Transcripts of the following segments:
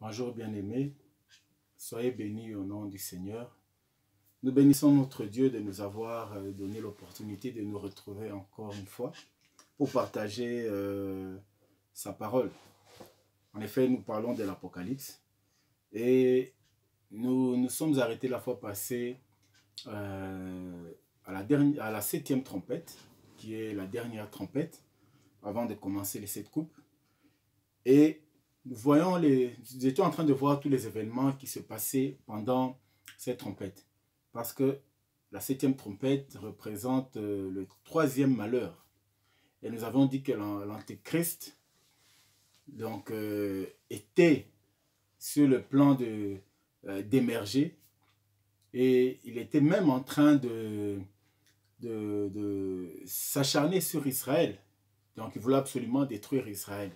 Bonjour bien-aimés, soyez bénis au nom du Seigneur. Nous bénissons notre Dieu de nous avoir donné l'opportunité de nous retrouver encore une fois pour partager sa parole. En effet, nous parlons de l'Apocalypse et nous sommes arrêtés la fois passée à la septième trompette, qui est la dernière trompette, avant de commencer les 7 coupes. Et nous étions en train de voir tous les événements qui se passaient pendant cette trompette. Parce que la septième trompette représente le troisième malheur. Et nous avons dit que l'Antéchrist était sur le plan d'émerger. Et il était même en train de s'acharner sur Israël. Donc il voulait absolument détruire Israël.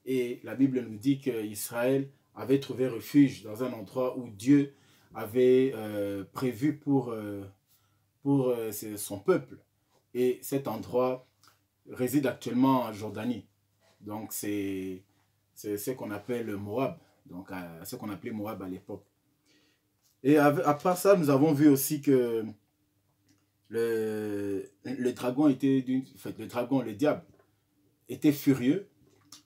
Et la Bible nous dit qu'Israël avait trouvé refuge dans un endroit où Dieu avait prévu pour son peuple. Et cet endroit réside actuellement en Jordanie. Donc c'est ce qu'on appelle le Moab, donc ce qu'on appelait Moab à l'époque. Et à part ça, nous avons vu aussi que le dragon le diable, était furieux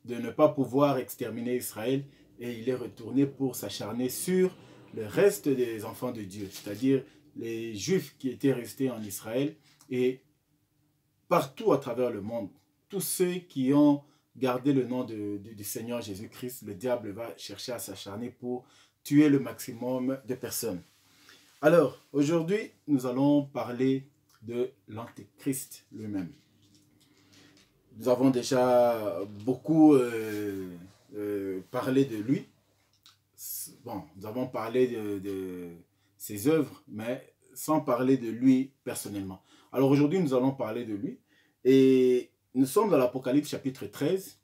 de ne pas pouvoir exterminer Israël et il est retourné pour s'acharner sur le reste des enfants de Dieu, c'est-à-dire les Juifs qui étaient restés en Israël et partout à travers le monde. Tous ceux qui ont gardé le nom du Seigneur Jésus-Christ, le diable va chercher à s'acharner pour tuer le maximum de personnes. Alors, aujourd'hui, nous allons parler de l'Antéchrist lui-même. Nous avons déjà beaucoup parlé de lui. Bon, nous avons parlé de ses œuvres, mais sans parler de lui personnellement. Alors aujourd'hui, nous allons parler de lui. Et nous sommes dans l'Apocalypse chapitre 13.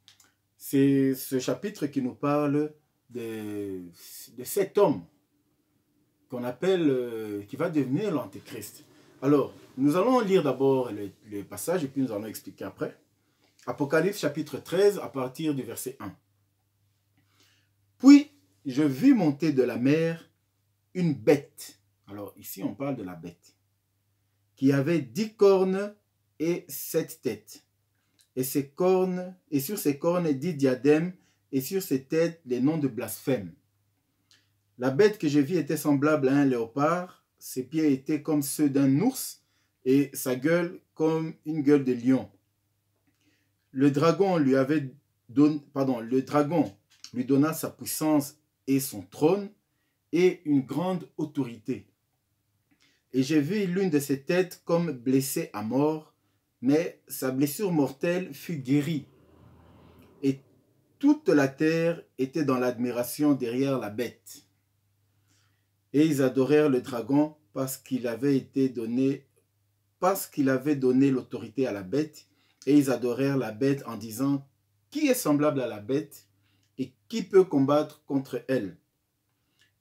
C'est ce chapitre qui nous parle de cet homme qu'on appelle, qui va devenir l'Antéchrist. Alors, nous allons lire d'abord les passages et puis nous allons expliquer après. Apocalypse chapitre 13 à partir du verset 1. Puis je vis monter de la mer une bête. Alors ici on parle de la bête. Qui avait 10 cornes et 7 têtes. Et sur ses cornes 10 diadèmes et sur ses têtes les noms de blasphème. La bête que je vis était semblable à un léopard. Ses pieds étaient comme ceux d'un ours et sa gueule comme une gueule de lion. Le dragon lui donna sa puissance et son trône et une grande autorité. Et j'ai vu l'une de ses têtes comme blessée à mort, mais sa blessure mortelle fut guérie. Et toute la terre était dans l'admiration derrière la bête. Et ils adorèrent le dragon parce qu'il avait donné l'autorité à la bête. Et ils adorèrent la bête en disant, qui est semblable à la bête et qui peut combattre contre elle?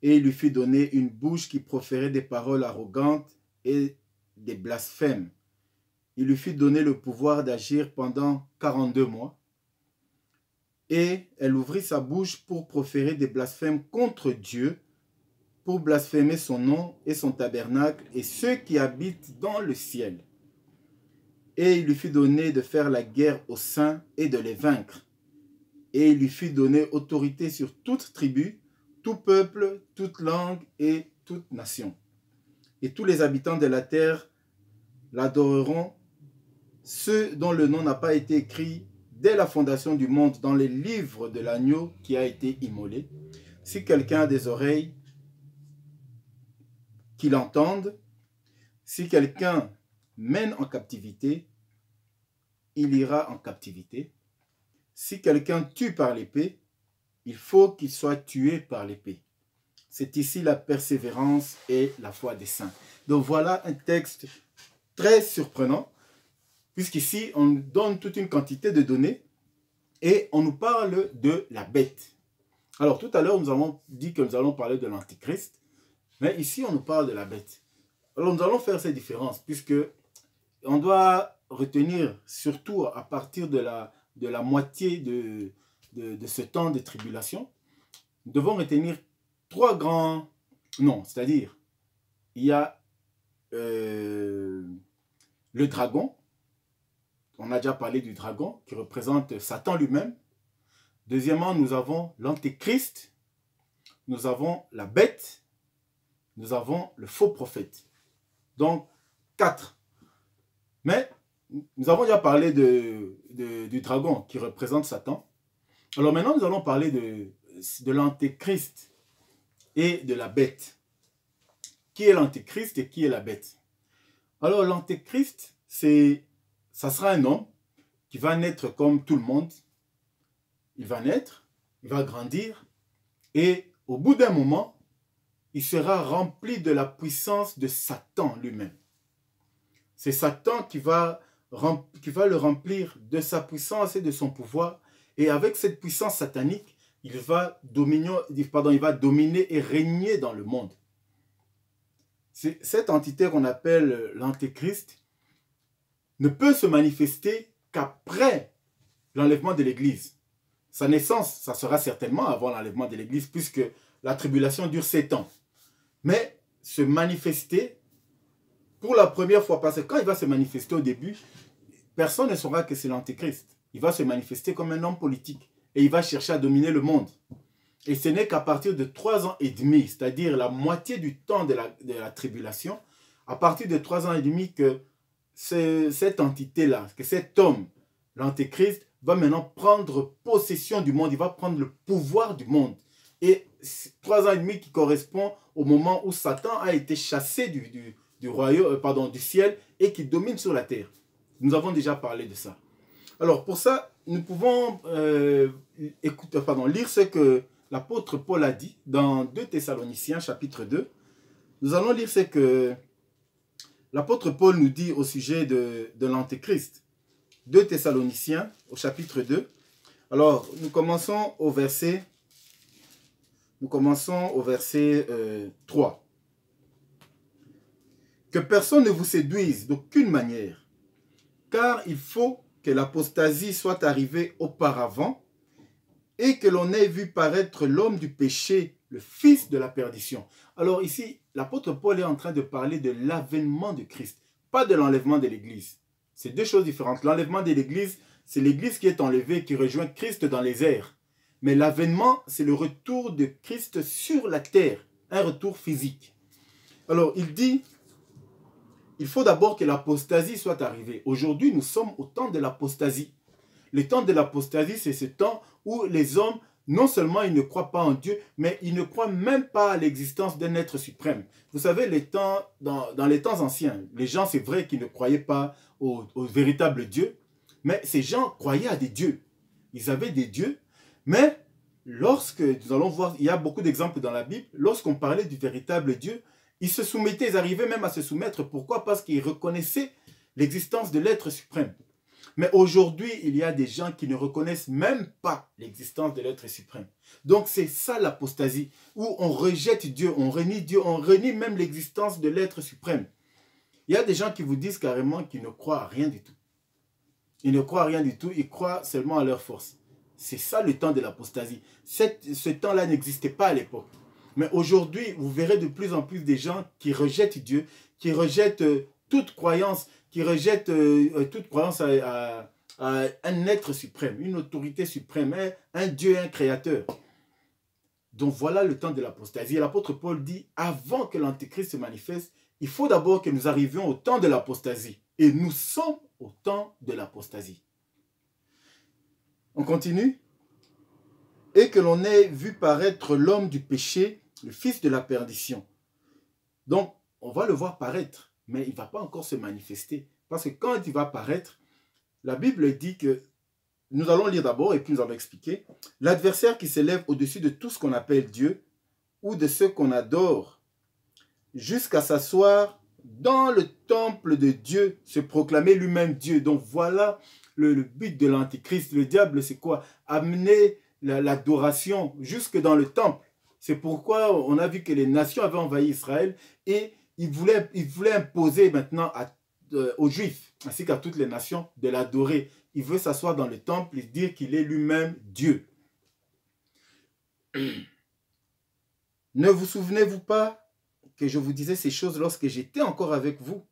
Et il lui fut donné une bouche qui proférait des paroles arrogantes et des blasphèmes. Il lui fut donné le pouvoir d'agir pendant 42 mois. Et elle ouvrit sa bouche pour proférer des blasphèmes contre Dieu, pour blasphémer son nom et son tabernacle et ceux qui habitent dans le ciel. Et il lui fut donné de faire la guerre aux saints et de les vaincre. Et il lui fut donné autorité sur toute tribu, tout peuple, toute langue et toute nation. Et tous les habitants de la terre l'adoreront, ceux dont le nom n'a pas été écrit dès la fondation du monde dans les livres de l'agneau qui a été immolé. Si quelqu'un a des oreilles, qu'il entende. Si quelqu'un mène en captivité, il ira en captivité. Si quelqu'un tue par l'épée, il faut qu'il soit tué par l'épée. C'est ici la persévérance et la foi des saints. Donc voilà un texte très surprenant, puisqu'ici on donne toute une quantité de données et on nous parle de la bête. Alors tout à l'heure nous avons dit que nous allons parler de l'Antéchrist, mais ici on nous parle de la bête. Alors nous allons faire ces différences, puisque on doit retenir surtout à partir de la moitié de ce temps de tribulation, nous devons retenir trois grands noms. C'est-à-dire, il y a le dragon. On a déjà parlé du dragon qui représente Satan lui-même. Deuxièmement, nous avons l'antéchrist. Nous avons la bête. Nous avons le faux prophète. Donc, 4. Mais nous avons déjà parlé du dragon qui représente Satan. Alors maintenant, nous allons parler de l'antéchrist et de la bête. Qui est l'antéchrist et qui est la bête? Alors l'antéchrist, ça sera un homme qui va naître comme tout le monde. Il va naître, il va grandir et au bout d'un moment, il sera rempli de la puissance de Satan lui-même. C'est Satan qui va le remplir de sa puissance et de son pouvoir. Et avec cette puissance satanique, il va dominer et régner dans le monde. Cette entité qu'on appelle l'antéchrist ne peut se manifester qu'après l'enlèvement de l'Église. Sa naissance, ça sera certainement avant l'enlèvement de l'Église, puisque la tribulation dure 7 ans. Mais se manifester pour la première fois, parce que quand il va se manifester au début, personne ne saura que c'est l'antéchrist. Il va se manifester comme un homme politique et il va chercher à dominer le monde. Et ce n'est qu'à partir de 3 ans et demi, c'est-à-dire la moitié du temps de la tribulation, à partir de 3 ans et demi que cette entité-là, que cet homme, l'antéchrist, va maintenant prendre possession du monde, il va prendre le pouvoir du monde. Et 3 ans et demi qui correspond au moment où Satan a été chassé du royaume, du ciel et qui domine sur la terre. Nous avons déjà parlé de ça. Alors pour ça, nous pouvons lire ce que l'apôtre Paul a dit dans 2 Thessaloniciens chapitre 2. Nous allons lire ce que l'apôtre Paul nous dit au sujet de l'antéchrist. 2 Thessaloniciens au chapitre 2. Alors nous commençons au verset 3. Que personne ne vous séduise d'aucune manière, car il faut que l'apostasie soit arrivée auparavant et que l'on ait vu paraître l'homme du péché, le fils de la perdition. Alors ici, l'apôtre Paul est en train de parler de l'avènement de Christ, pas de l'enlèvement de l'Église. C'est deux choses différentes. L'enlèvement de l'Église, c'est l'Église qui est enlevée, qui rejoint Christ dans les airs. Mais l'avènement, c'est le retour de Christ sur la terre, un retour physique. Alors, il dit, il faut d'abord que l'apostasie soit arrivée. Aujourd'hui, nous sommes au temps de l'apostasie. Le temps de l'apostasie, c'est ce temps où les hommes, non seulement ils ne croient pas en Dieu, mais ils ne croient même pas à l'existence d'un être suprême. Vous savez, dans les temps anciens, les gens, c'est vrai qu'ils ne croyaient pas au véritable Dieu, mais ces gens croyaient à des dieux. Ils avaient des dieux, mais lorsque, nous allons voir, il y a beaucoup d'exemples dans la Bible, lorsqu'on parlait du véritable Dieu, ils se soumettaient, ils arrivaient même à se soumettre. Pourquoi? Parce qu'ils reconnaissaient l'existence de l'être suprême. Mais aujourd'hui, il y a des gens qui ne reconnaissent même pas l'existence de l'être suprême. Donc c'est ça l'apostasie, où on rejette Dieu, on renie même l'existence de l'être suprême. Il y a des gens qui vous disent carrément qu'ils ne croient à rien du tout. Ils ne croient à rien du tout, ils croient seulement à leur force. C'est ça le temps de l'apostasie. Ce temps-là n'existait pas à l'époque. Mais aujourd'hui, vous verrez de plus en plus des gens qui rejettent Dieu, qui rejettent toute croyance, qui rejettent toute croyance à un être suprême, une autorité suprême, un Dieu, un créateur. Donc voilà le temps de l'apostasie. Et l'apôtre Paul dit, avant que l'antéchrist se manifeste, il faut d'abord que nous arrivions au temps de l'apostasie. Et nous sommes au temps de l'apostasie. On continue. Et que l'on ait vu paraître l'homme du péché, le fils de la perdition. Donc, on va le voir paraître, mais il ne va pas encore se manifester. Parce que quand il va paraître, la Bible dit que, nous allons lire d'abord et puis nous allons expliquer, l'adversaire qui s'élève au-dessus de tout ce qu'on appelle Dieu ou de ce qu'on adore, jusqu'à s'asseoir dans le temple de Dieu, se proclamer lui-même Dieu. Donc voilà le but de l'antéchrist. Le diable, c'est quoi? Amener l'adoration jusque dans le temple. C'est pourquoi on a vu que les nations avaient envahi Israël et ils voulaient imposer maintenant aux Juifs, ainsi qu'à toutes les nations, de l'adorer. Il veut s'asseoir dans le temple et dire qu'il est lui-même Dieu. Ne vous souvenez-vous pas que je vous disais ces choses lorsque j'étais encore avec vous?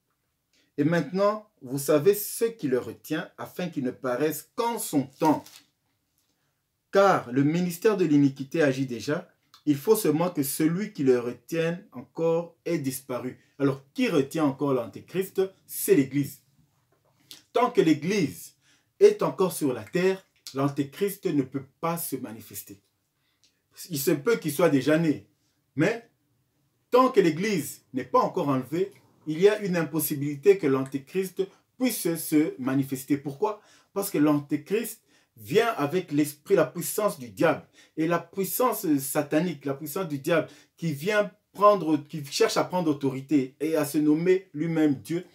Et maintenant, vous savez ce qui le retient, afin qu'il ne paraisse qu'en son temps. Car le ministère de l'iniquité agit déjà. Il faut seulement que celui qui le retienne encore ait disparu. Alors, qui retient encore l'Antéchrist? C'est l'Église. Tant que l'Église est encore sur la terre, l'Antéchrist ne peut pas se manifester. Il se peut qu'il soit déjà né, mais tant que l'Église n'est pas encore enlevée, il y a une impossibilité que l'Antéchrist puisse se manifester. Pourquoi? Parce que l'Antéchrist vient avec l'esprit, la puissance du diable. Et la puissance satanique, la puissance du diable qui cherche à prendre autorité et à se nommer lui-même Dieu,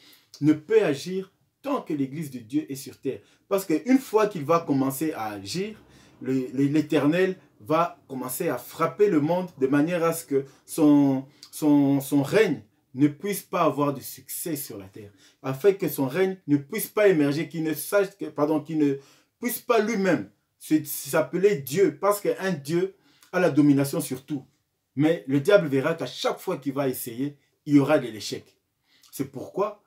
ne peut agir tant que l'Église de Dieu est sur terre. Parce qu'une fois qu'il va commencer à agir, l'Éternel va commencer à frapper le monde de manière à ce que son règne ne puisse pas avoir de succès sur la terre, afin que son règne ne puisse pas émerger, qu'il ne puisse pas lui-même s'appeler Dieu, parce qu'un Dieu a la domination sur tout. Mais le diable verra qu'à chaque fois qu'il va essayer, il y aura de l'échec. C'est pourquoi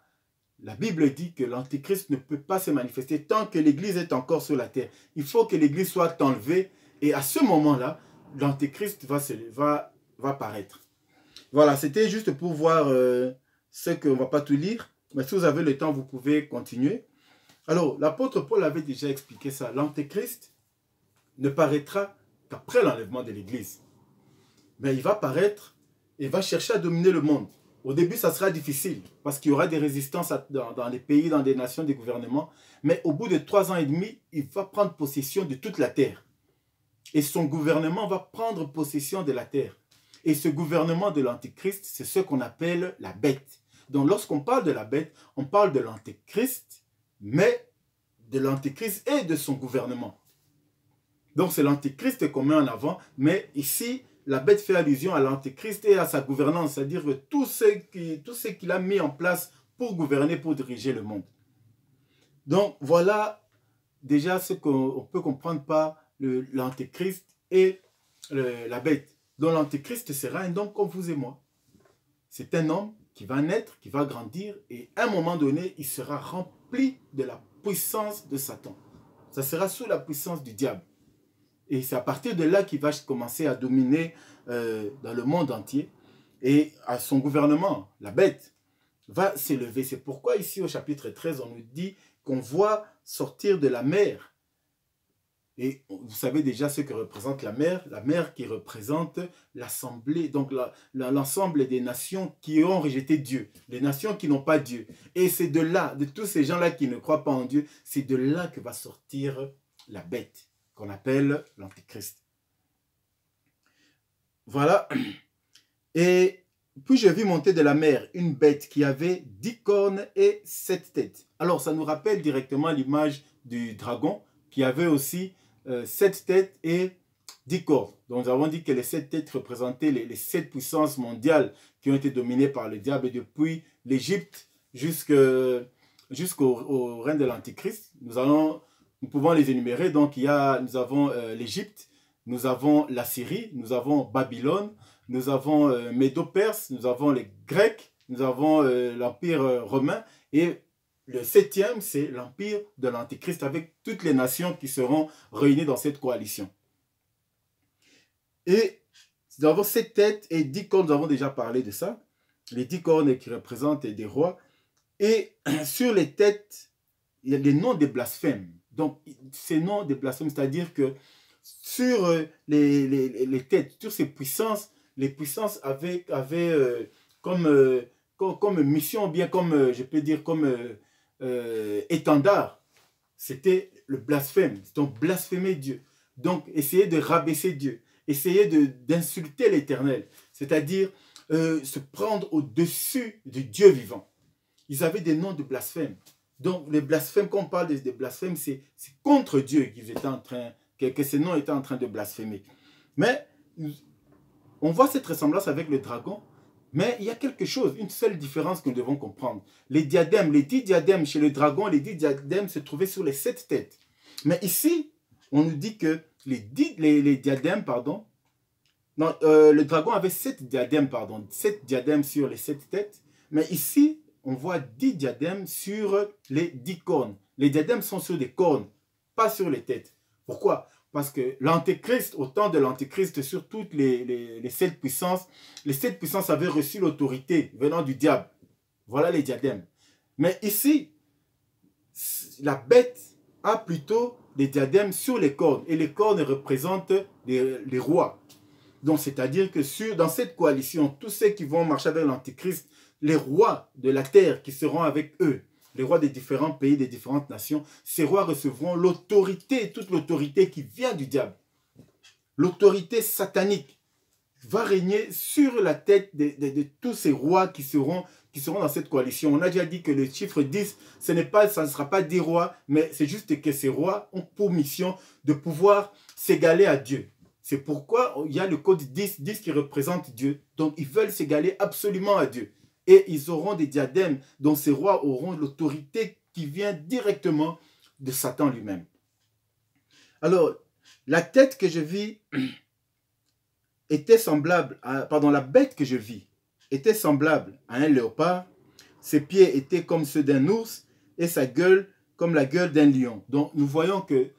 la Bible dit que l'Antéchrist ne peut pas se manifester tant que l'Église est encore sur la terre. Il faut que l'Église soit enlevée, et à ce moment-là, l'Antéchrist va paraître. Voilà, c'était juste pour voir ce qu'on ne va pas tout lire. Mais si vous avez le temps, vous pouvez continuer. Alors, l'apôtre Paul avait déjà expliqué ça. L'Antéchrist ne paraîtra qu'après l'enlèvement de l'Église. Mais il va paraître et va chercher à dominer le monde. Au début, ça sera difficile parce qu'il y aura des résistances dans les pays, dans des nations, des gouvernements. Mais au bout de 3 ans et demi, il va prendre possession de toute la terre. Et son gouvernement va prendre possession de la terre. Et ce gouvernement de l'Antéchrist, c'est ce qu'on appelle la bête. Donc lorsqu'on parle de la bête, on parle de l'Antéchrist, mais de l'Antéchrist et de son gouvernement. Donc c'est l'Antéchrist qu'on met en avant, mais ici, la bête fait allusion à l'Antéchrist et à sa gouvernance, c'est-à-dire que tout ce qu'il a mis en place pour gouverner, pour diriger le monde. Donc voilà déjà ce qu'on peut comprendre par l'Antéchrist et la bête. Donc l'Antéchrist sera un homme comme vous et moi. C'est un homme qui va naître, qui va grandir, et à un moment donné, il sera rempli de la puissance de Satan. Ça sera sous la puissance du diable. Et c'est à partir de là qu'il va commencer à dominer dans le monde entier. Et à son gouvernement, la bête, va s'élever. C'est pourquoi ici au chapitre 13, on nous dit qu'on voit sortir de la mer. Et vous savez déjà ce que représente la mer qui représente l'assemblée, donc l'ensemble des nations qui ont rejeté Dieu, les nations qui n'ont pas Dieu. Et c'est de là, de tous ces gens-là qui ne croient pas en Dieu, c'est de là que va sortir la bête, qu'on appelle l'Antéchrist. Voilà. Et puis je vis monter de la mer une bête qui avait 10 cornes et 7 têtes. Alors ça nous rappelle directement l'image du dragon qui avait aussi 7 têtes et 10 cornes. Donc nous avons dit que les 7 têtes représentaient les 7 puissances mondiales qui ont été dominées par le diable depuis l'Égypte jusqu'au règne de l'Antichrist. Nous pouvons les énumérer. Donc nous avons l'Égypte, nous avons la Syrie, nous avons Babylone, nous avons Médo-Perse, nous avons les Grecs, nous avons l'Empire romain, et le 7e, c'est l'Empire de l'Antéchrist avec toutes les nations qui seront réunies dans cette coalition. Et nous avons 7 têtes et 10 cornes, nous avons déjà parlé de ça. Les 10 cornes qui représentent des rois. Et sur les têtes, il y a des noms des blasphèmes. Donc, ces noms des blasphèmes, c'est-à-dire que sur les têtes, sur ces puissances, les puissances avaient comme mission, bien comme, je peux dire, comme étendard, c'était le blasphème. Donc, blasphémer Dieu. Donc, essayer de rabaisser Dieu. Essayer d'insulter l'Éternel. C'est-à-dire se prendre au-dessus du Dieu vivant. Ils avaient des noms de blasphème. Donc, les blasphèmes, quand on parle des blasphèmes, c'est contre Dieu qu'ils étaient en train, que ces noms étaient en train de blasphémer. Mais, on voit cette ressemblance avec le dragon, mais il y a quelque chose, une seule différence que nous devons comprendre. Les 10 diadèmes chez le dragon, les 10 diadèmes se trouvaient sur les 7 têtes. Mais ici, on nous dit que les diadèmes, Non, le dragon avait 7 diadèmes, pardon, 7 diadèmes sur les 7 têtes. Mais ici, on voit 10 diadèmes sur les 10 cornes. Les diadèmes sont sur des cornes, pas sur les têtes. Pourquoi? Parce que l'Antéchrist, au temps de l'Antéchrist, sur toutes les 7 puissances, les 7 puissances avaient reçu l'autorité venant du diable. Voilà les diadèmes. Mais ici, la bête a plutôt des diadèmes sur les cornes. Et les cornes représentent les rois. Donc, c'est-à-dire que dans cette coalition, tous ceux qui vont marcher avec l'Antéchrist, les rois de la terre qui seront avec eux, les rois des différents pays, des différentes nations, ces rois recevront l'autorité, toute l'autorité qui vient du diable. L'autorité satanique va régner sur la tête de tous ces rois qui seront dans cette coalition. On a déjà dit que le chiffre 10, ça ne sera pas 10 rois, mais c'est juste que ces rois ont pour mission de pouvoir s'égaler à Dieu. C'est pourquoi il y a le code 10, 10 qui représente Dieu. Donc, ils veulent s'égaler absolument à Dieu. Et ils auront des diadèmes dont ces rois auront l'autorité qui vient directement de Satan lui-même. Alors, la tête que je vis était semblable la bête que je vis était semblable à un léopard. Ses pieds étaient comme ceux d'un ours et sa gueule comme la gueule d'un lion. Donc, nous voyons que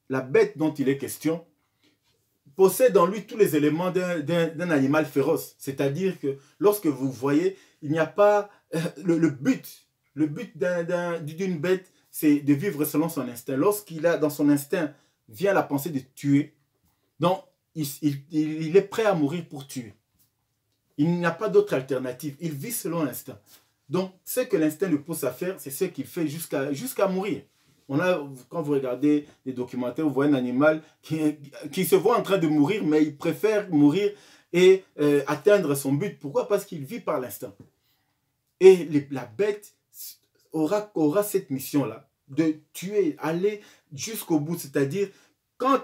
la bête dont il est question possède en lui tous les éléments d'un animal féroce. C'est-à-dire que lorsque vous voyez, il n'y a pas le but d'une bête, c'est de vivre selon son instinct. Lorsqu'il a dans son instinct vient la pensée de tuer, donc il est prêt à mourir pour tuer. Il n'y a pas d'autre alternative. Il vit selon l'instinct. Donc, ce que l'instinct le pousse à faire, c'est ce qu'il fait jusqu'à mourir. Quand vous regardez des documentaires, vous voyez un animal qui se voit en train de mourir, mais il préfère mourir et atteindre son but. Pourquoi? Parce qu'il vit par l'instinct. Et la bête aura cette mission-là, de tuer, aller jusqu'au bout. C'est-à-dire, quand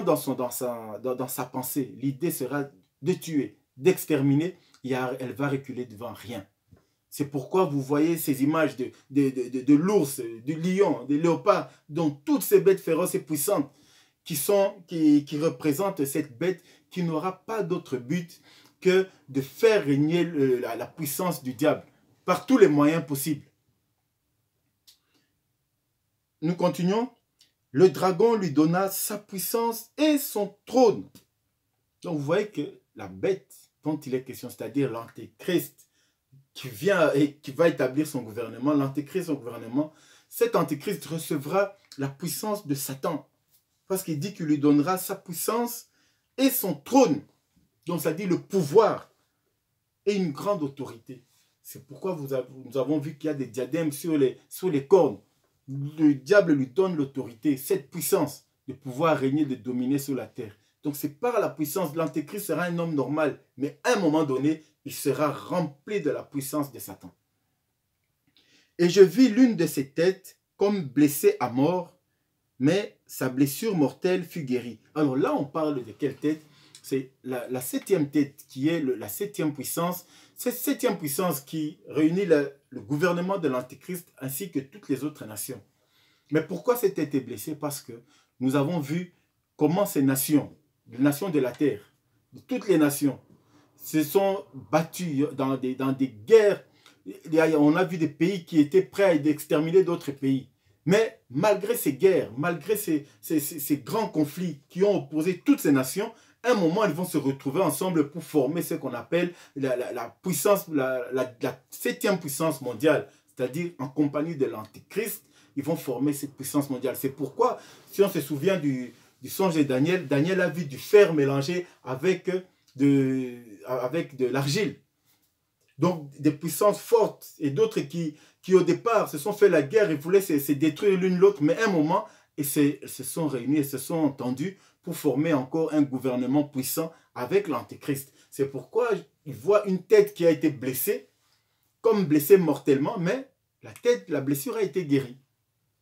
dans sa pensée, l'idée sera de tuer, d'exterminer, elle va reculer devant rien. C'est pourquoi vous voyez ces images de l'ours, du lion, des léopards, donc toutes ces bêtes féroces et puissantes qui représentent cette bête qui n'aura pas d'autre but que de faire régner la puissance du diable par tous les moyens possibles. Nous continuons. Le dragon lui donna sa puissance et son trône. Donc vous voyez que la bête dont il est question, c'est-à-dire l'antéchrist, qui vient et qui va établir son gouvernement, l'antéchrist, son gouvernement, cet antéchrist recevra la puissance de Satan. Parce qu'il dit qu'il lui donnera sa puissance et son trône. Donc ça dit le pouvoir et une grande autorité. C'est pourquoi nous avons vu qu'il y a des diadèmes sur les cornes. Le diable lui donne l'autorité, cette puissance de pouvoir régner, de dominer sur la terre. Donc c'est par la puissance, l'antéchrist sera un homme normal, mais à un moment donné, il sera rempli de la puissance de Satan. Et je vis l'une de ses têtes comme blessée à mort, mais sa blessure mortelle fut guérie. Alors là, on parle de quelle tête? C'est la septième tête qui est la septième puissance. Cette septième puissance qui réunit le gouvernement de l'antéchrist ainsi que toutes les autres nations. Mais pourquoi cette tête est blessée? Parce que nous avons vu comment ces nations, les nations de la terre, de toutes les nations, se sont battus dans des guerres. On a vu des pays qui étaient prêts à exterminer d'autres pays. Mais malgré ces guerres, malgré ces grands conflits qui ont opposé toutes ces nations, à un moment, elles vont se retrouver ensemble pour former ce qu'on appelle la septième puissance mondiale. C'est-à-dire, en compagnie de l'Antéchrist, ils vont former cette puissance mondiale. C'est pourquoi, si on se souvient du songe de Daniel, Daniel a vu du fer mélangé avec de l'argile. Donc, des puissances fortes et d'autres qui au départ se sont fait la guerre et voulaient se détruire l'une l'autre, mais à un moment, ils se sont réunis et se sont entendus pour former encore un gouvernement puissant avec l'Antéchrist. C'est pourquoi il voit une tête qui a été blessée, comme blessée mortellement, mais la blessure a été guérie.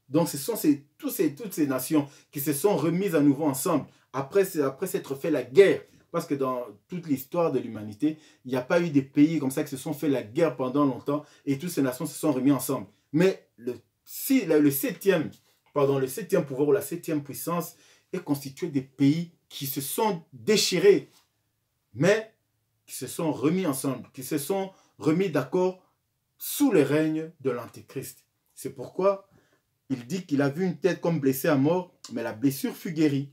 Donc, ce sont toutes ces nations qui se sont remises à nouveau ensemble après s'être fait la guerre. Parce que dans toute l'histoire de l'humanité, il n'y a pas eu des pays comme ça qui se sont fait la guerre pendant longtemps et toutes ces nations se sont remises ensemble. Mais le septième pouvoir ou la septième puissance est constitué des pays qui se sont déchirés mais qui se sont remis ensemble, qui se sont remis d'accord sous le règne de l'Antéchrist. C'est pourquoi il dit qu'il a vu une tête comme blessée à mort, mais la blessure fut guérie.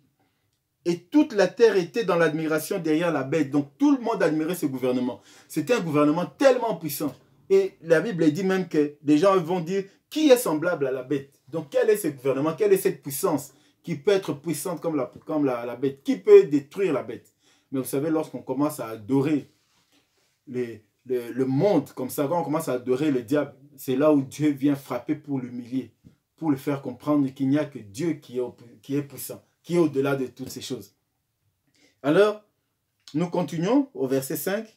Et toute la terre était dans l'admiration derrière la bête. Donc tout le monde admirait ce gouvernement. C'était un gouvernement tellement puissant. Et la Bible dit même que les gens vont dire, qui est semblable à la bête? Donc quel est ce gouvernement? Quelle est cette puissance qui peut être puissante comme la bête? Qui peut détruire la bête? Mais vous savez, lorsqu'on commence à adorer le monde comme ça, quand on commence à adorer le diable, c'est là où Dieu vient frapper pour l'humilier, pour le faire comprendre qu'il n'y a que Dieu qui est puissant, qui est au-delà de toutes ces choses. Alors, nous continuons au verset 5.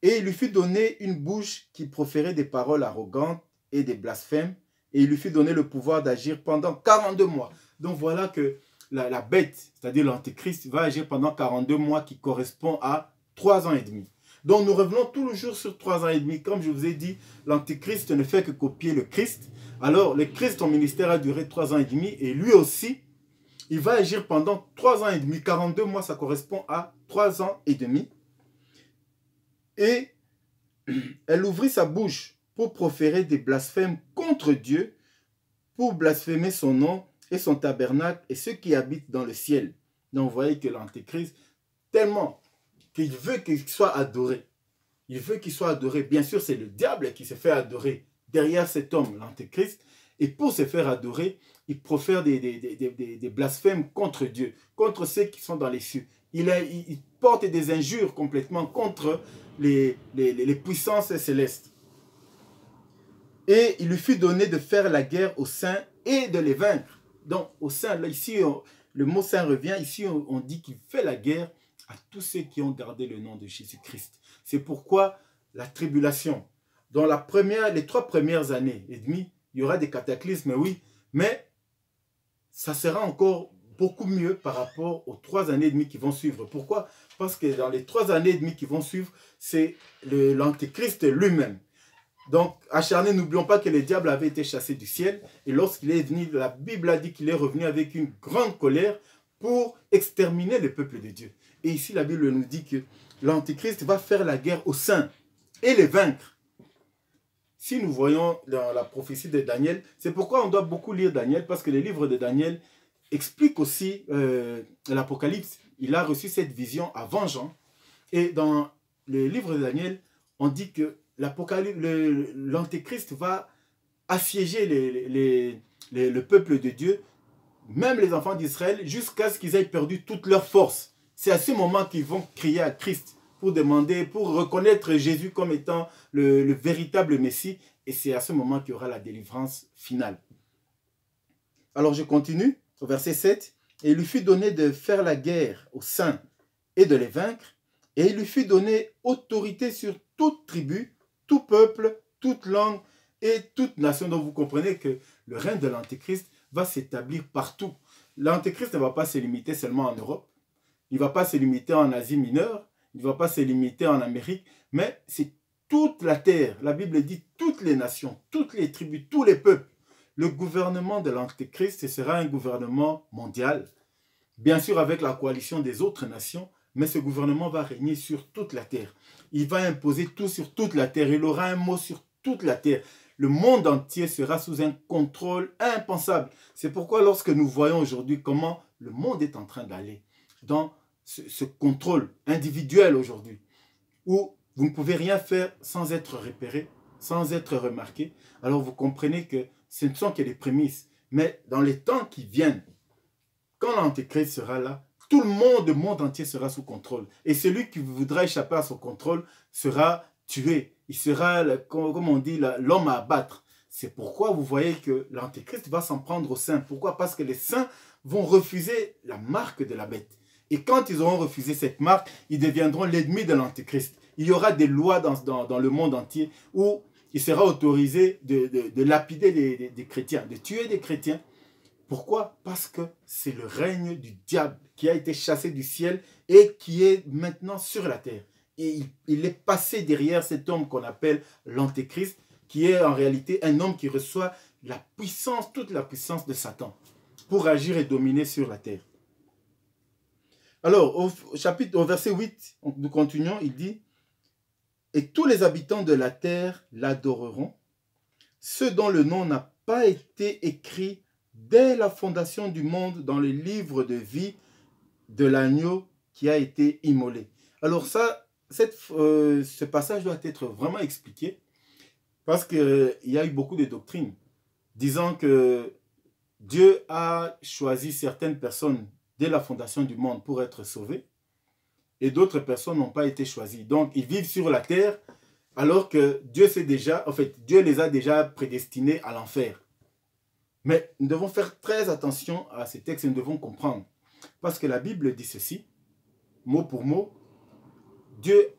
Et il lui fut donné une bouche qui proférait des paroles arrogantes et des blasphèmes, et il lui fut donné le pouvoir d'agir pendant 42 mois. Donc voilà que la bête, c'est-à-dire l'Antéchrist, va agir pendant 42 mois qui correspond à 3 ans et demi. Donc nous revenons toujours sur 3 ans et demi. Comme je vous ai dit, l'Antéchrist ne fait que copier le Christ. Alors le Christ, son ministère a duré 3 ans et demi, et lui aussi, il va agir pendant 3 ans et demi. 42 mois, ça correspond à 3 ans et demi. Et elle ouvrit sa bouche pour proférer des blasphèmes contre Dieu, pour blasphémer son nom et son tabernacle et ceux qui habitent dans le ciel. Donc vous voyez que l'Antéchrist, tellement qu'il veut qu'il soit adoré. Il veut qu'il soit adoré. Bien sûr, c'est le diable qui se fait adorer derrière cet homme, l'Antéchrist. Et pour se faire adorer, il profère des blasphèmes contre Dieu, contre ceux qui sont dans les cieux. Il porte des injures complètement contre les puissances célestes. Et il lui fut donné de faire la guerre aux saints et de les vaincre. Donc, aux saints, là, ici, le mot saint revient. Ici, on dit qu'il fait la guerre à tous ceux qui ont gardé le nom de Jésus-Christ. C'est pourquoi la tribulation, dans les 3 premières années et demie, il y aura des cataclysmes, oui, mais ça sera encore beaucoup mieux par rapport aux 3 années et demie qui vont suivre. Pourquoi? Parce que dans les 3 années et demie qui vont suivre, c'est l'Antéchrist lui-même. Donc, acharné, n'oublions pas que le diable avait été chassé du ciel. Et lorsqu'il est venu, la Bible a dit qu'il est revenu avec une grande colère pour exterminer le peuple de Dieu. Et ici, la Bible nous dit que l'Antéchrist va faire la guerre aux saints et les vaincre. Si nous voyons dans la prophétie de Daniel, c'est pourquoi on doit beaucoup lire Daniel, parce que le livre de Daniel explique aussi l'Apocalypse. Il a reçu cette vision avant Jean. Et dans le livre de Daniel, on dit que l'Antéchrist va assiéger le peuple de Dieu, même les enfants d'Israël, jusqu'à ce qu'ils aient perdu toute leur force. C'est à ce moment qu'ils vont crier à Christ pour demander, pour reconnaître Jésus comme étant le véritable Messie. Et c'est à ce moment qu'il y aura la délivrance finale. Alors je continue au verset 7. Et il lui fut donné de faire la guerre aux saints et de les vaincre. Et il lui fut donné autorité sur toute tribu, tout peuple, toute langue et toute nation. Donc vous comprenez que le règne de l'Antéchrist va s'établir partout. L'Antéchrist ne va pas se limiter seulement en Europe. Il ne va pas se limiter en Asie mineure. Il ne va pas se limiter en Amérique. Mais c'est toute la terre. La Bible dit toutes les nations, toutes les tribus, tous les peuples. Le gouvernement de l'Antéchrist, ce sera un gouvernement mondial. Bien sûr avec la coalition des autres nations. Mais ce gouvernement va régner sur toute la terre. Il va imposer tout sur toute la terre. Il aura un mot sur toute la terre. Le monde entier sera sous un contrôle impensable. C'est pourquoi lorsque nous voyons aujourd'hui comment le monde est en train d'aller dans ce contrôle individuel aujourd'hui, où vous ne pouvez rien faire sans être repéré, sans être remarqué, alors vous comprenez que ce ne sont que les prémices. Mais dans les temps qui viennent, quand l'Antéchrist sera là, tout le monde entier sera sous contrôle. Et celui qui voudra échapper à son contrôle sera tué. Il sera, comme on dit, l'homme à abattre. C'est pourquoi vous voyez que l'Antéchrist va s'en prendre aux saints. Pourquoi? Parce que les saints vont refuser la marque de la bête. Et quand ils auront refusé cette marque, ils deviendront l'ennemi de l'Antéchrist. Il y aura des lois dans le monde entier où il sera autorisé de lapider des chrétiens, de tuer des chrétiens. Pourquoi? Parce que c'est le règne du diable qui a été chassé du ciel et qui est maintenant sur la terre. Et il est passé derrière cet homme qu'on appelle l'Antéchrist, qui est en réalité un homme qui reçoit la puissance, toute la puissance de Satan, pour agir et dominer sur la terre. Alors, au verset 8, nous continuons, il dit, « Et tous les habitants de la terre l'adoreront, ceux dont le nom n'a pas été écrit dès la fondation du monde dans le livre de vie de l'agneau qui a été immolé. » Alors ça, ce passage doit être vraiment expliqué parce qu'il y a eu beaucoup de doctrines disant que Dieu a choisi certaines personnes dès la fondation du monde pour être sauvées et d'autres personnes n'ont pas été choisies. Donc, ils vivent sur la terre alors que Dieu sait déjà, en fait, Dieu les a déjà prédestinés à l'enfer. Mais nous devons faire très attention à ces textes et nous devons comprendre. Parce que la Bible dit ceci, mot pour mot, Dieu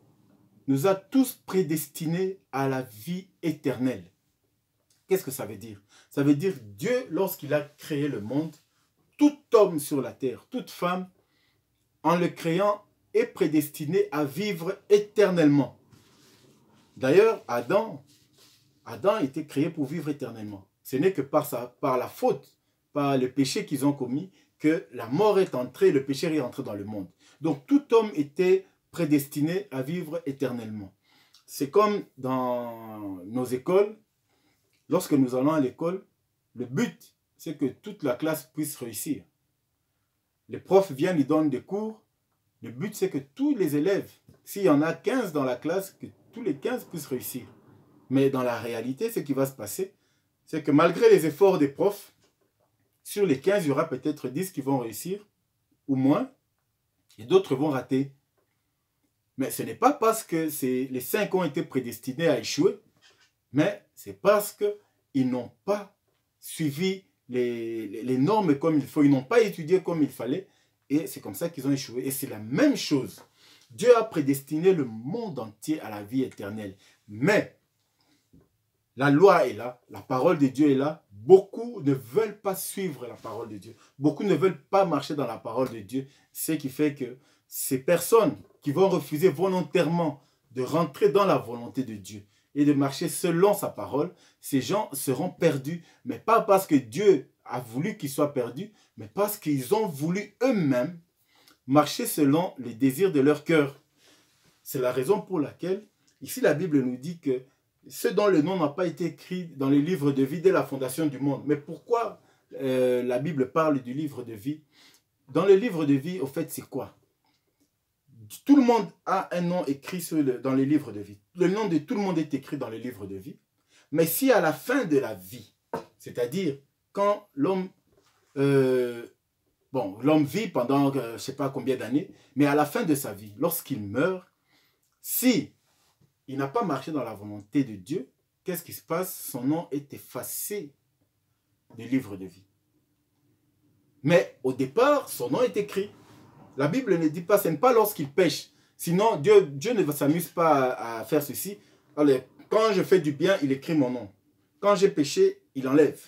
nous a tous prédestinés à la vie éternelle. Qu'est-ce que ça veut dire? Ça veut dire Dieu, lorsqu'il a créé le monde, tout homme sur la terre, toute femme, en le créant, est prédestiné à vivre éternellement. D'ailleurs, Adam était créé pour vivre éternellement. Ce n'est que par la faute, par le péché qu'ils ont commis, que la mort est entrée, le péché est entré dans le monde. Donc tout homme était prédestiné à vivre éternellement. C'est comme dans nos écoles, lorsque nous allons à l'école, le but, c'est que toute la classe puisse réussir. Les profs viennent, ils donnent des cours. Le but, c'est que tous les élèves, s'il y en a 15 dans la classe, que tous les 15 puissent réussir. Mais dans la réalité, ce qui va se passer, c'est que malgré les efforts des profs, sur les 15, il y aura peut-être 10 qui vont réussir, ou moins, et d'autres vont rater. Mais ce n'est pas parce que les 5 ont été prédestinés à échouer, mais c'est parce qu'ils n'ont pas suivi les normes comme il faut, ils n'ont pas étudié comme il fallait, et c'est comme ça qu'ils ont échoué. Et c'est la même chose. Dieu a prédestiné le monde entier à la vie éternelle. Mais la loi est là, la parole de Dieu est là. Beaucoup ne veulent pas suivre la parole de Dieu. Beaucoup ne veulent pas marcher dans la parole de Dieu. Ce qui fait que ces personnes qui vont refuser volontairement de rentrer dans la volonté de Dieu et de marcher selon sa parole, ces gens seront perdus, mais pas parce que Dieu a voulu qu'ils soient perdus, mais parce qu'ils ont voulu eux-mêmes marcher selon les désirs de leur cœur. C'est la raison pour laquelle, ici la Bible nous dit que ceux dont le nom n'a pas été écrit dans les livres de vie dès la fondation du monde. Mais pourquoi la Bible parle du livre de vie? Dans le livre de vie, au fait, c'est quoi? Tout le monde a un nom écrit dans les livres de vie. Le nom de tout le monde est écrit dans les livres de vie. Mais si à la fin de la vie, c'est-à-dire quand l'homme vit pendant je ne sais pas combien d'années, mais à la fin de sa vie, lorsqu'il meurt, si il n'a pas marché dans la volonté de Dieu, qu'est-ce qui se passe? Son nom est effacé du livre de vie. Mais au départ, son nom est écrit. La Bible ne dit pas, ce n'est pas lorsqu'il pêche. Sinon, Dieu ne s'amuse pas à faire ceci. Alors, quand je fais du bien, il écrit mon nom. Quand j'ai péché, il enlève.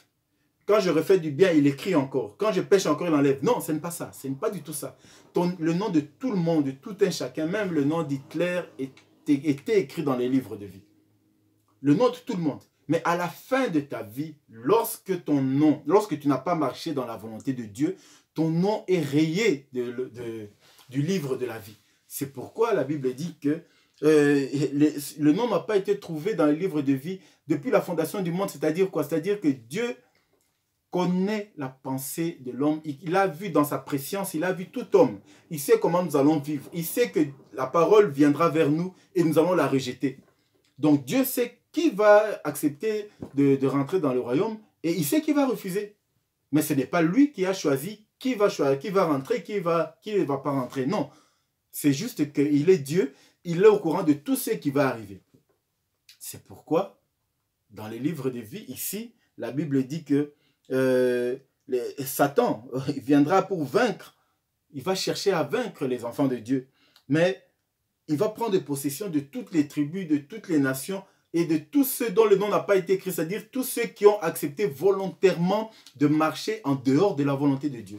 Quand je refais du bien, il écrit encore. Quand je pêche encore, il enlève. Non, ce n'est pas ça. Ce n'est pas du tout ça. Le nom de tout le monde, de tout un chacun, même le nom d'Hitler était écrit dans les livres de vie. Le nom de tout le monde. Mais à la fin de ta vie, lorsque tu n'as pas marché dans la volonté de Dieu, ton nom est rayé du livre de la vie. C'est pourquoi la Bible dit que le nom n'a pas été trouvé dans le livre de vie depuis la fondation du monde. C'est-à-dire quoi? C'est-à-dire que Dieu connaît la pensée de l'homme. Il a vu dans sa préscience, il a vu tout homme. Il sait comment nous allons vivre. Il sait que la parole viendra vers nous et nous allons la rejeter. Donc Dieu sait qui va accepter de rentrer dans le royaume et il sait qui va refuser. Mais ce n'est pas lui qui a choisi qui va rentrer, qui ne va pas rentrer. Non, c'est juste qu'il est Dieu, il est au courant de tout ce qui va arriver. C'est pourquoi, dans les livres de vie, ici, la Bible dit que Satan viendra pour vaincre. Il va chercher à vaincre les enfants de Dieu. Mais il va prendre possession de toutes les tribus, de toutes les nations et de tous ceux dont le nom n'a pas été écrit, c'est-à-dire tous ceux qui ont accepté volontairement de marcher en dehors de la volonté de Dieu.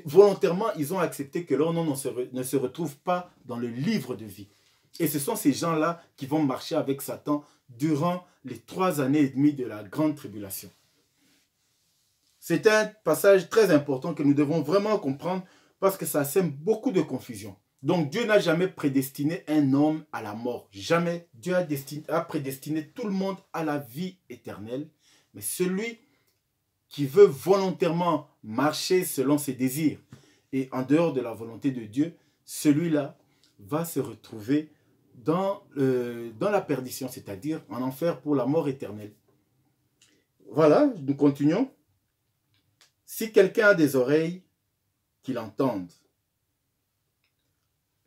Volontairement, ils ont accepté que leur nom ne se retrouve pas dans le livre de vie. Et ce sont ces gens-là qui vont marcher avec Satan durant les 3 années et demie de la grande tribulation. C'est un passage très important que nous devons vraiment comprendre parce que ça sème beaucoup de confusion. Donc Dieu n'a jamais prédestiné un homme à la mort. Jamais. Dieu a prédestiné tout le monde à la vie éternelle. Mais celui qui veut volontairement marcher selon ses désirs et en dehors de la volonté de Dieu, celui-là va se retrouver dans la perdition, c'est-à-dire en enfer pour la mort éternelle. Voilà, nous continuons. Si quelqu'un a des oreilles, qu'il entende.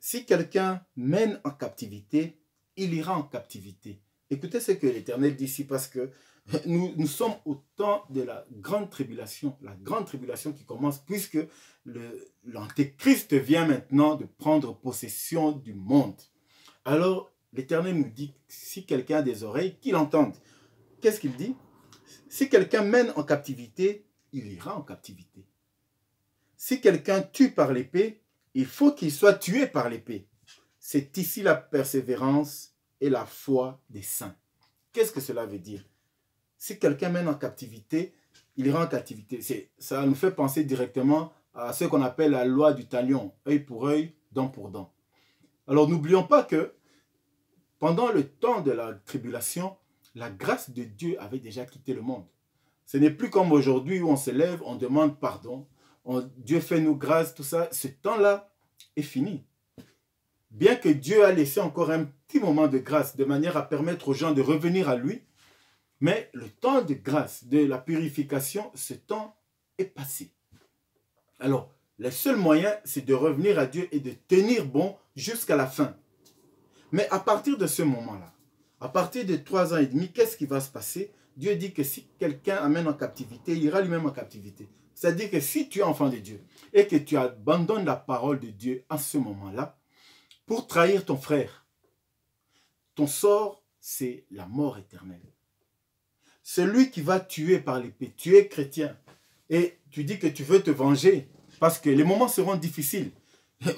Si quelqu'un mène en captivité, il ira en captivité. Écoutez ce que l'Éternel dit ici, parce que nous sommes au temps de la grande tribulation qui commence, puisque l'Antéchrist vient maintenant de prendre possession du monde. Alors, l'Éternel nous dit, si quelqu'un a des oreilles, qu'il entende. Qu'est-ce qu'il dit? Si quelqu'un mène en captivité, il ira en captivité. Si quelqu'un tue par l'épée, il faut qu'il soit tué par l'épée. C'est ici la persévérance et la foi des saints. Qu'est-ce que cela veut dire? Si quelqu'un mène en captivité, il ira en captivité. Ça nous fait penser directement à ce qu'on appelle la loi du talion, œil pour œil, dent pour dent. Alors n'oublions pas que pendant le temps de la tribulation, la grâce de Dieu avait déjà quitté le monde. Ce n'est plus comme aujourd'hui où on se lève, on demande pardon, Dieu fait nous grâce, tout ça. Ce temps-là est fini. Bien que Dieu a laissé encore un petit moment de grâce, de manière à permettre aux gens de revenir à lui, mais le temps de grâce, de la purification, ce temps est passé. Alors, le seul moyen, c'est de revenir à Dieu et de tenir bon jusqu'à la fin. Mais à partir de ce moment-là, à partir de 3 ans et demi, qu'est-ce qui va se passer? Dieu dit que si quelqu'un amène en captivité, il ira lui-même en captivité. C'est-à-dire que si tu es enfant de Dieu et que tu abandonnes la parole de Dieu à ce moment-là, pour trahir ton frère, ton sort, c'est la mort éternelle. Celui qui va tuer par l'épée, tu es chrétien et tu dis que tu veux te venger parce que les moments seront difficiles.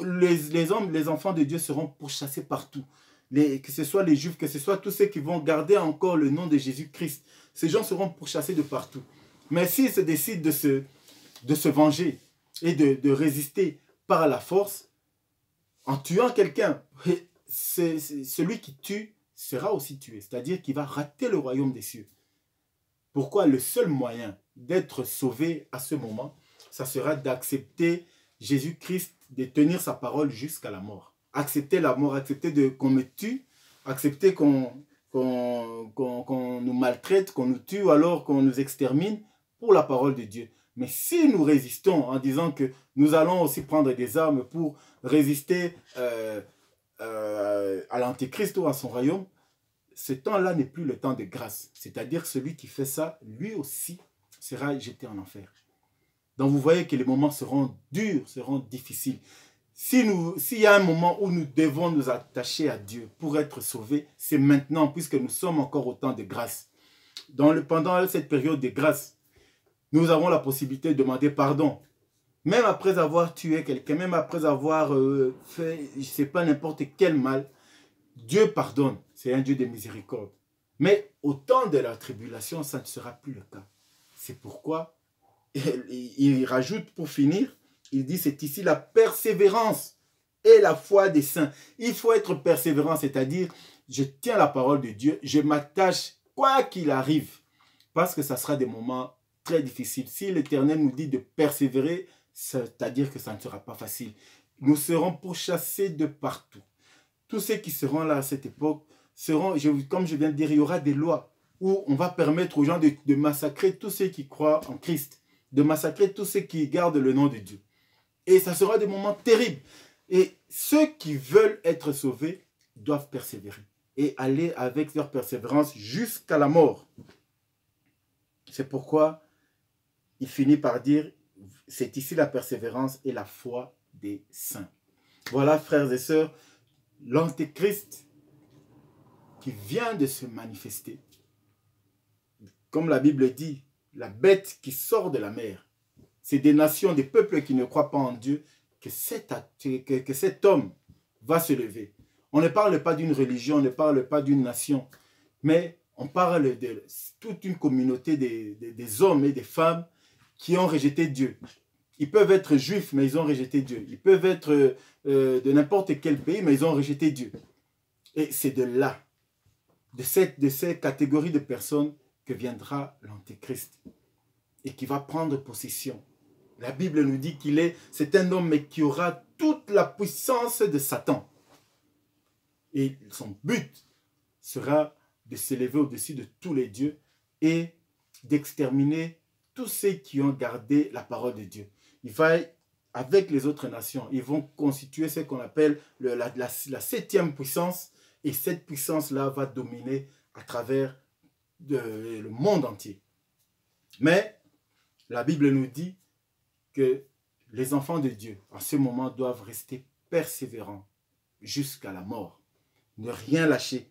Les hommes, les enfants de Dieu seront pourchassés partout. Que ce soit les Juifs, que ce soit tous ceux qui vont garder encore le nom de Jésus-Christ. Ces gens seront pourchassés de partout. Mais s'ils se décident de se venger et de résister par la force, en tuant quelqu'un, celui qui tue sera aussi tué. C'est-à-dire qu'il va rater le royaume des cieux. Pourquoi? Le seul moyen d'être sauvé à ce moment, ça sera d'accepter Jésus-Christ, de tenir sa parole jusqu'à la mort. Accepter la mort, accepter qu'on me tue, accepter qu'on nous maltraite, qu'on nous tue ou alors qu'on nous extermine pour la parole de Dieu. Mais si nous résistons en disant que nous allons aussi prendre des armes pour résister à l'Antéchrist ou à son royaume, ce temps-là n'est plus le temps de grâce. C'est-à-dire celui qui fait ça, lui aussi, sera jeté en enfer. Donc vous voyez que les moments seront durs, seront difficiles. S'il y a un moment où nous devons nous attacher à Dieu pour être sauvés, c'est maintenant, puisque nous sommes encore au temps de grâce. Pendant cette période de grâce, nous avons la possibilité de demander pardon. Même après avoir tué quelqu'un, même après avoir fait, je ne sais pas, n'importe quel mal, Dieu pardonne. C'est un Dieu de miséricorde. Mais au temps de la tribulation, ça ne sera plus le cas. C'est pourquoi il rajoute pour finir, il dit c'est ici la persévérance et la foi des saints. Il faut être persévérant, c'est-à-dire je tiens la parole de Dieu, je m'attache quoi qu'il arrive, parce que ça sera des moments très difficiles. Si l'Éternel nous dit de persévérer, c'est-à-dire que ça ne sera pas facile. Nous serons pourchassés de partout. Tous ceux qui seront là à cette époque seront, comme je viens de dire, il y aura des lois où on va permettre aux gens de massacrer tous ceux qui croient en Christ, de massacrer tous ceux qui gardent le nom de Dieu. Et ça sera des moments terribles. Et ceux qui veulent être sauvés doivent persévérer et aller avec leur persévérance jusqu'à la mort. C'est pourquoi il finit par dire, c'est ici la persévérance et la foi des saints. Voilà, frères et sœurs, l'Antéchrist qui vient de se manifester. Comme la Bible dit, la bête qui sort de la mer. C'est des nations, des peuples qui ne croient pas en Dieu, que cet homme va se lever. On ne parle pas d'une religion, on ne parle pas d'une nation, mais on parle de toute une communauté des hommes et des femmes qui ont rejeté Dieu, Ils peuvent être juifs, mais ils ont rejeté Dieu. Ils peuvent être de n'importe quel pays, mais ils ont rejeté Dieu. Et c'est de là, de ces catégories de personnes, que viendra l'Antéchrist et qui va prendre possession. La Bible nous dit c'est un homme mais qui aura toute la puissance de Satan. Et son but sera de s'élever au-dessus de tous les dieux et d'exterminer tous ceux qui ont gardé la parole de Dieu. Il va, avec les autres nations, ils vont constituer ce qu'on appelle la septième puissance, et cette puissance-là va dominer à travers le monde entier. Mais la Bible nous dit que les enfants de Dieu, en ce moment, doivent rester persévérants jusqu'à la mort. Ne rien lâcher.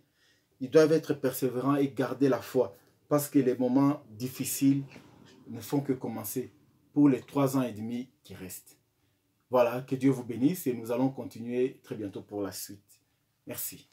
Ils doivent être persévérants et garder la foi, parce que les moments difficiles ne font que commencer pour les 3 ans et demi qui restent. Voilà, que Dieu vous bénisse et nous allons continuer très bientôt pour la suite. Merci.